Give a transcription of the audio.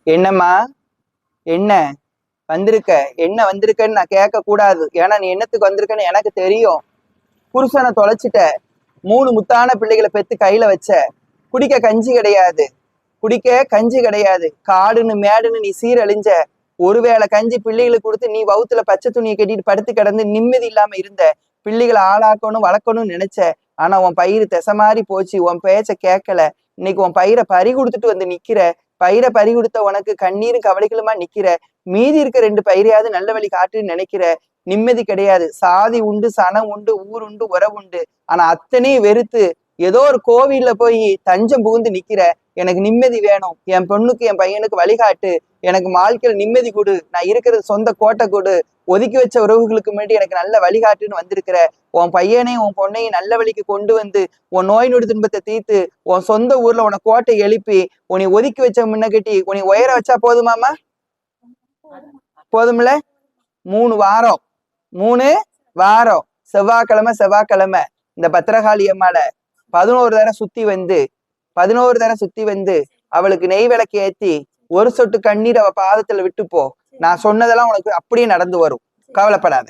என்னம்மா? என்ன வந்திருக்க? என்ன வந்திருக்கன்னு நான் கேட்க கூடாது. ஏன்னா நீ என்னத்துக்கு வந்திருக்கன்னு எனக்கு தெரியும். புருஷனை தொலைச்சிட்ட, 3 முத்தான பிள்ளைகளை பெத்து கையில வச்ச. குடிக்க கஞ்சி கிடையாது, குடிக்க கஞ்சி கிடையாது. காடுன்னு மேடுன்னு நீ சீரழிஞ்ச. ஒருவேளை கஞ்சி பிள்ளைகளுக்கு கொடுத்து நீ வவுத்துல பச்சை துணியை கட்டிட்டு படுத்து கிடந்து நிம்மதி இல்லாம இருந்த. பிள்ளைகளை ஆளாக்கணும் வளர்க்கணும்னு நினைச்ச. ஆனா உன் பயிர் திசை மாறி போச்சு, உன் பேச்ச கேட்கல. இன்னைக்கு உன் பயிரை பறி கொடுத்துட்டு வந்து நிக்கிற. பயிரை பறி கொடுத்த உனக்கு கண்ணீரும் கவலைகளுமா நிக்கிற. மீதி இருக்க 2 பயிரையாவது நல்ல வழி காட்டுன்னு நினைக்கிற. நிம்மதி கிடையாது. சாதி உண்டு, சனம் உண்டு, ஊர் உண்டு, உறவு உண்டு. ஆனா அத்தனையும் வெறுத்து ஏதோ ஒரு கோவில்ல போய் தஞ்சம் புகுந்து நிக்கிற. எனக்கு நிம்மதி வேணும், என் பொண்ணுக்கு என் பையனுக்கு வழிகாட்டு, எனக்கு வாழ்க்கையில நிம்மதி கொடு, நான் இருக்கிறது சொந்த கோட்டை கொடு, ஒதுக்கி வச்ச உறவுகளுக்கு முன்னாடி எனக்கு நல்ல வழிகாட்டுன்னு வந்திருக்கிற. உன் பையனையும் உன் பொண்ணையும் நல்ல வழிக்கு கொண்டு வந்து உன் நோய் நொடி துன்பத்தை தீர்த்து உன் சொந்த ஊர்ல உன கோட்டை எழுப்பி உன்னை ஒதுக்கி வச்ச முன்ன கட்டி உன்னை உயர வச்சா போதுமாமா? போதும்ல? 3 வாரம் 3 வாரம் செவ்வாய்க்கிழமை இந்த பத்திரகாளி அம்மாள 11 தடவை சுத்தி வந்து அவளுக்கு நெய் விளக்கு ஏத்தி ஒரு சொட்டு கண்ணீர் அவ பாதத்துல விட்டு போ. நான் சொன்னதெல்லாம் உனக்கு அப்படியே நடந்து வரும், கவலைப்படாத.